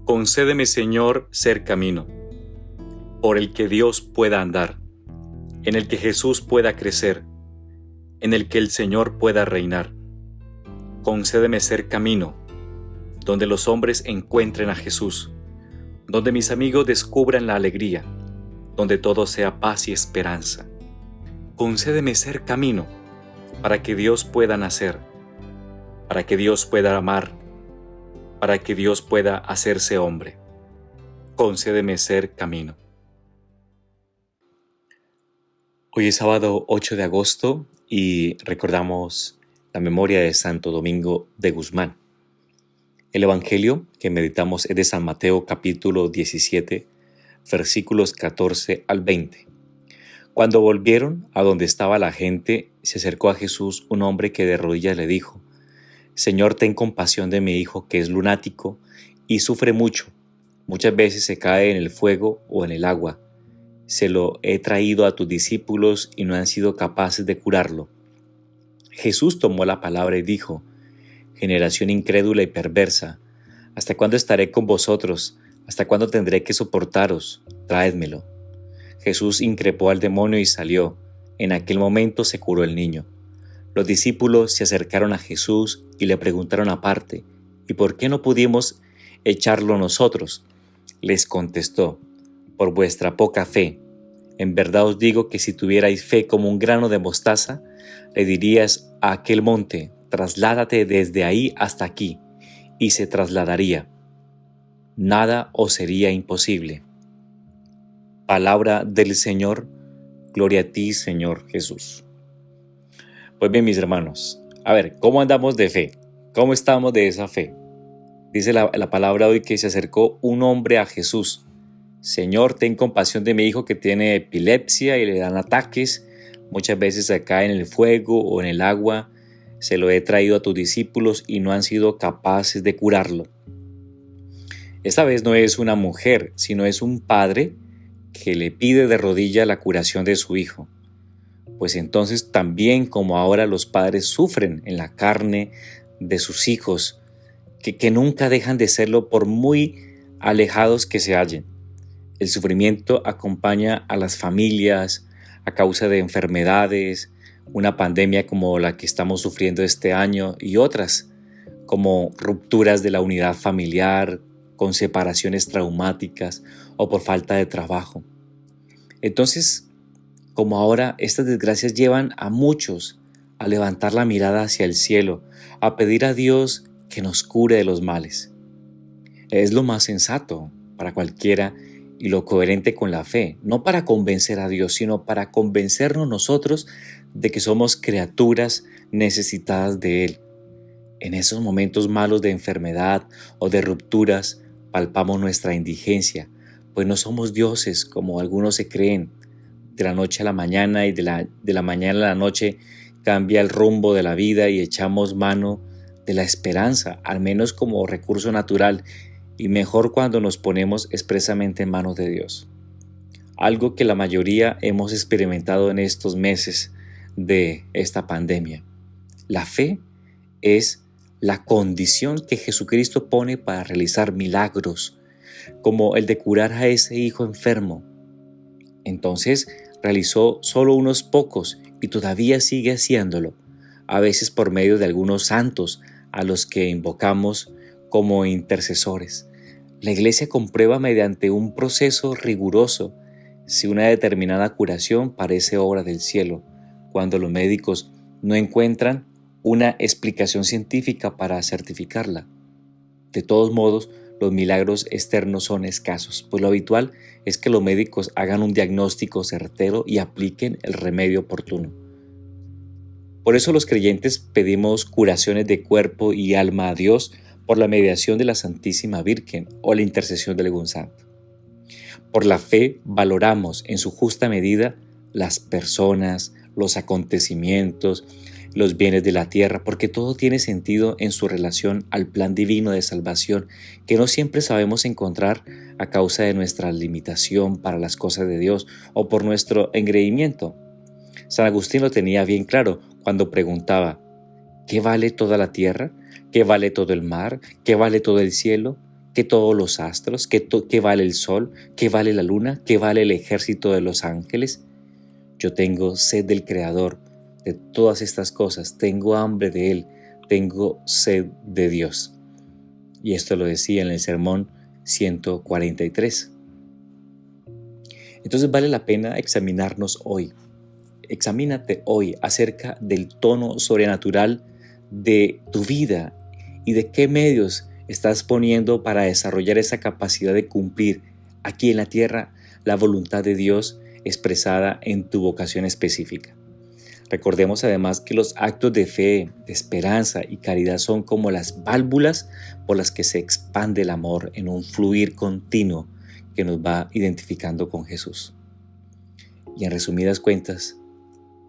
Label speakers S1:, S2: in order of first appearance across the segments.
S1: Concédeme, Señor, ser camino, por el que Dios pueda andar, en el que Jesús pueda crecer, en el que el Señor pueda reinar. Concédeme ser camino, donde los hombres encuentren a Jesús, donde mis amigos descubran la alegría, donde todo sea paz y esperanza. Concédeme ser camino, para que Dios pueda nacer, para que Dios pueda amar, para que Dios pueda hacerse hombre. Concédeme ser camino. Hoy es sábado 8 de agosto y recordamos la memoria de Santo Domingo de Guzmán. El Evangelio que meditamos es de San Mateo capítulo 17, versículos 14 al 20. Cuando volvieron a donde estaba la gente, se acercó a Jesús un hombre que de rodillas le dijo: Señor, ten compasión de mi hijo, que es lunático y sufre mucho. Muchas veces se cae en el fuego o en el agua. Se lo he traído a tus discípulos y no han sido capaces de curarlo. Jesús tomó la palabra y dijo: Generación incrédula y perversa, ¿hasta cuándo estaré con vosotros? ¿Hasta cuándo tendré que soportaros? Traédmelo. Jesús increpó al demonio y salió. En aquel momento se curó el niño. Los discípulos se acercaron a Jesús y le preguntaron aparte: ¿Y por qué no pudimos echarlo nosotros? Les contestó: por vuestra poca fe. En verdad os digo que si tuvierais fe como un grano de mostaza, le dirías a aquel monte: trasládate desde ahí hasta aquí, y se trasladaría. Nada os sería imposible. Palabra del Señor. Gloria a ti, Señor Jesús. Pues bien, mis hermanos, a ver, ¿cómo andamos de fe? ¿Cómo estamos de esa fe? Dice la palabra hoy que se acercó un hombre a Jesús. Señor, ten compasión de mi hijo que tiene epilepsia y le dan ataques. Muchas veces se cae en el fuego o en el agua. Se lo he traído a tus discípulos y no han sido capaces de curarlo. Esta vez no es una mujer, sino es un padre que le pide de rodilla la curación de su hijo. Pues entonces también como ahora los padres sufren en la carne de sus hijos, que nunca dejan de serlo por muy alejados que se hallen. El sufrimiento acompaña a las familias a causa de enfermedades, una pandemia como la que estamos sufriendo este año y otras, como rupturas de la unidad familiar, con separaciones traumáticas o por falta de trabajo. Entonces, como ahora estas desgracias llevan a muchos a levantar la mirada hacia el cielo, a pedir a Dios que nos cure de los males. Es lo más sensato para cualquiera y lo coherente con la fe, no para convencer a Dios, sino para convencernos nosotros de que somos criaturas necesitadas de Él. En esos momentos malos de enfermedad o de rupturas, palpamos nuestra indigencia, pues no somos dioses como algunos se creen. De la noche a la mañana y de la mañana a la noche cambia el rumbo de la vida y echamos mano de la esperanza, al menos como recurso natural, y mejor cuando nos ponemos expresamente en manos de Dios. Algo que la mayoría hemos experimentado en estos meses de esta pandemia. La fe es la condición que Jesucristo pone para realizar milagros, como el de curar a ese hijo enfermo. Entonces realizó solo unos pocos y todavía sigue haciéndolo, a veces por medio de algunos santos a los que invocamos como intercesores. La Iglesia comprueba mediante un proceso riguroso si una determinada curación parece obra del cielo, cuando los médicos no encuentran una explicación científica para certificarla. De todos modos, los milagros externos son escasos, pues lo habitual es que los médicos hagan un diagnóstico certero y apliquen el remedio oportuno. Por eso los creyentes pedimos curaciones de cuerpo y alma a Dios por la mediación de la Santísima Virgen o la intercesión de algún santo. Por la fe valoramos en su justa medida las personas, los acontecimientos, los bienes de la tierra, porque todo tiene sentido en su relación al plan divino de salvación que no siempre sabemos encontrar a causa de nuestra limitación para las cosas de Dios o por nuestro engreimiento. San Agustín lo tenía bien claro cuando preguntaba: ¿qué vale toda la tierra? ¿Qué vale todo el mar? ¿Qué vale todo el cielo? ¿Qué todos los astros? ¿Qué vale el sol? ¿Qué vale la luna? ¿Qué vale el ejército de los ángeles? Yo tengo sed del Creador de todas estas cosas, tengo hambre de Él, tengo sed de Dios. Y esto lo decía en el sermón 143. Entonces vale la pena examinarnos hoy. Examínate hoy acerca del tono sobrenatural de tu vida y de qué medios estás poniendo para desarrollar esa capacidad de cumplir aquí en la tierra la voluntad de Dios expresada en tu vocación específica. Recordemos además que los actos de fe, de esperanza y caridad son como las válvulas por las que se expande el amor en un fluir continuo que nos va identificando con Jesús. Y en resumidas cuentas,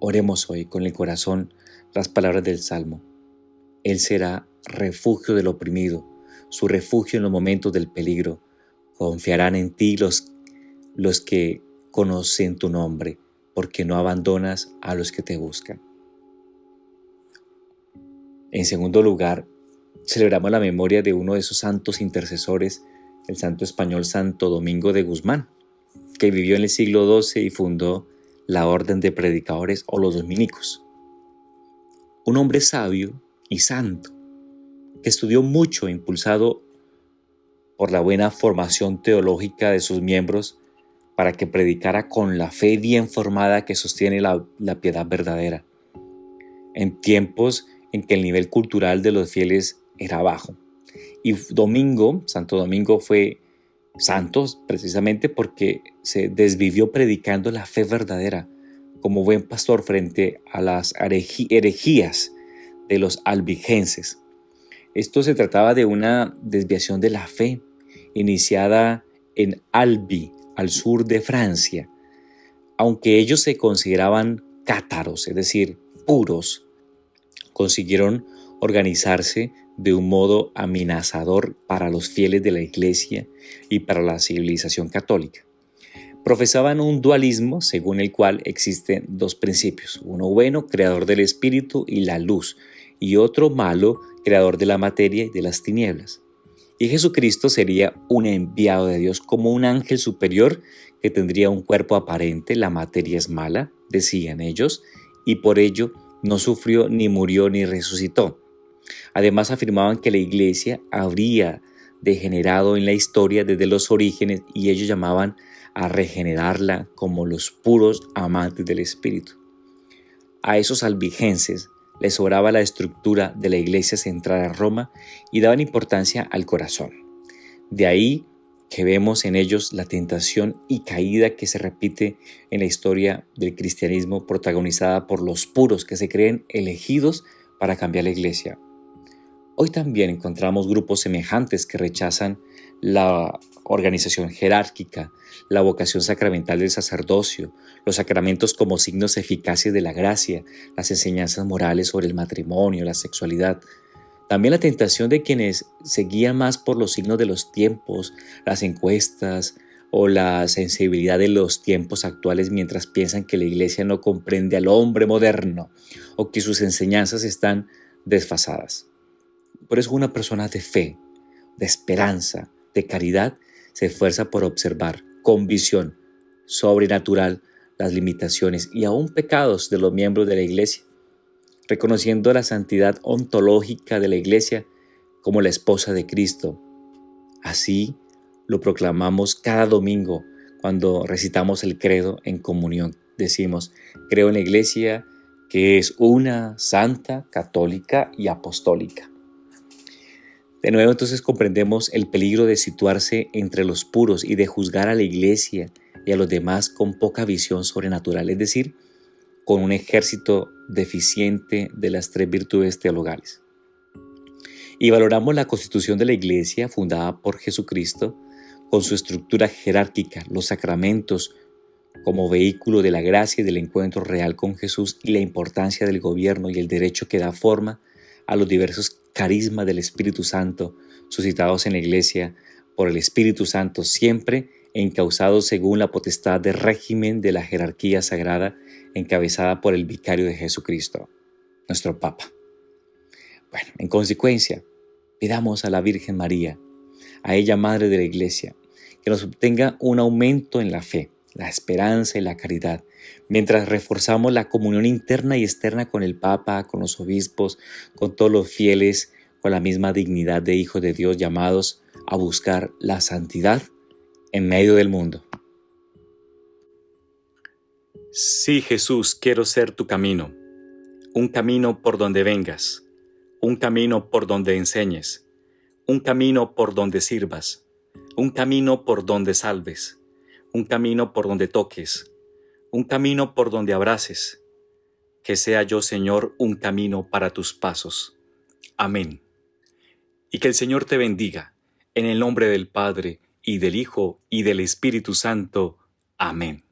S1: oremos hoy con el corazón las palabras del Salmo. Él será refugio del oprimido, su refugio en los momentos del peligro. Confiarán en ti los que conocen tu nombre, porque no abandonas a los que te buscan. En segundo lugar, celebramos la memoria de uno de esos santos intercesores, el santo español Santo Domingo de Guzmán, que vivió en el siglo XII y fundó la Orden de Predicadores o los Dominicos. Un hombre sabio y santo, que estudió mucho, impulsado por la buena formación teológica de sus miembros, para que predicara con la fe bien formada que sostiene la piedad verdadera, en tiempos en que el nivel cultural de los fieles era bajo. Y Santo Domingo fue santo precisamente porque se desvivió predicando la fe verdadera como buen pastor frente a las herejías de los albigenses. Esto se trataba de una desviación de la fe iniciada en Albi, al sur de Francia. Aunque ellos se consideraban cátaros, es decir, puros, consiguieron organizarse de un modo amenazador para los fieles de la Iglesia y para la civilización católica. Profesaban un dualismo según el cual existen dos principios, uno bueno, creador del espíritu y la luz, y otro malo, creador de la materia y de las tinieblas. Y Jesucristo sería un enviado de Dios como un ángel superior que tendría un cuerpo aparente, la materia es mala, decían ellos, y por ello no sufrió, ni murió, ni resucitó. Además afirmaban que la Iglesia habría degenerado en la historia desde los orígenes y ellos llamaban a regenerarla como los puros amantes del Espíritu. A esos albigenses les sobraba la estructura de la iglesia central en Roma y daban importancia al corazón. De ahí que vemos en ellos la tentación y caída que se repite en la historia del cristianismo, protagonizada por los puros que se creen elegidos para cambiar la iglesia. Hoy también encontramos grupos semejantes que rechazan la organización jerárquica, la vocación sacramental del sacerdocio, los sacramentos como signos eficaces de la gracia, las enseñanzas morales sobre el matrimonio, la sexualidad. También la tentación de quienes se guían más por los signos de los tiempos, las encuestas o la sensibilidad de los tiempos actuales mientras piensan que la iglesia no comprende al hombre moderno o que sus enseñanzas están desfasadas. Por eso una persona de fe, de esperanza, de caridad, se esfuerza por observar con visión sobrenatural las limitaciones y aún pecados de los miembros de la iglesia, reconociendo la santidad ontológica de la iglesia como la esposa de Cristo. Así lo proclamamos cada domingo cuando recitamos el credo en comunión. Decimos, creo en la iglesia que es una, santa, católica y apostólica. De nuevo entonces comprendemos el peligro de situarse entre los puros y de juzgar a la iglesia y a los demás con poca visión sobrenatural, es decir, con un ejército deficiente de las tres virtudes teologales. Y valoramos la constitución de la iglesia fundada por Jesucristo con su estructura jerárquica, los sacramentos como vehículo de la gracia y del encuentro real con Jesús y la importancia del gobierno y el derecho que da forma a los diversos carismas del Espíritu Santo suscitados en la Iglesia por el Espíritu Santo, siempre encausados según la potestad de régimen de la jerarquía sagrada encabezada por el vicario de Jesucristo, nuestro Papa. Bueno, en consecuencia, pidamos a la Virgen María, a ella, Madre de la Iglesia, que nos obtenga un aumento en la fe, la esperanza y la caridad, mientras reforzamos la comunión interna y externa con el Papa, con los obispos, con todos los fieles, con la misma dignidad de hijos de Dios llamados a buscar la santidad en medio del mundo.
S2: Sí, Jesús, quiero ser tu camino, un camino por donde vengas, un camino por donde enseñes, un camino por donde sirvas, un camino por donde salves, un camino por donde toques, un camino por donde abraces. Que sea yo, Señor, un camino para tus pasos. Amén. Y que el Señor te bendiga, en el nombre del Padre, y del Hijo, y del Espíritu Santo. Amén.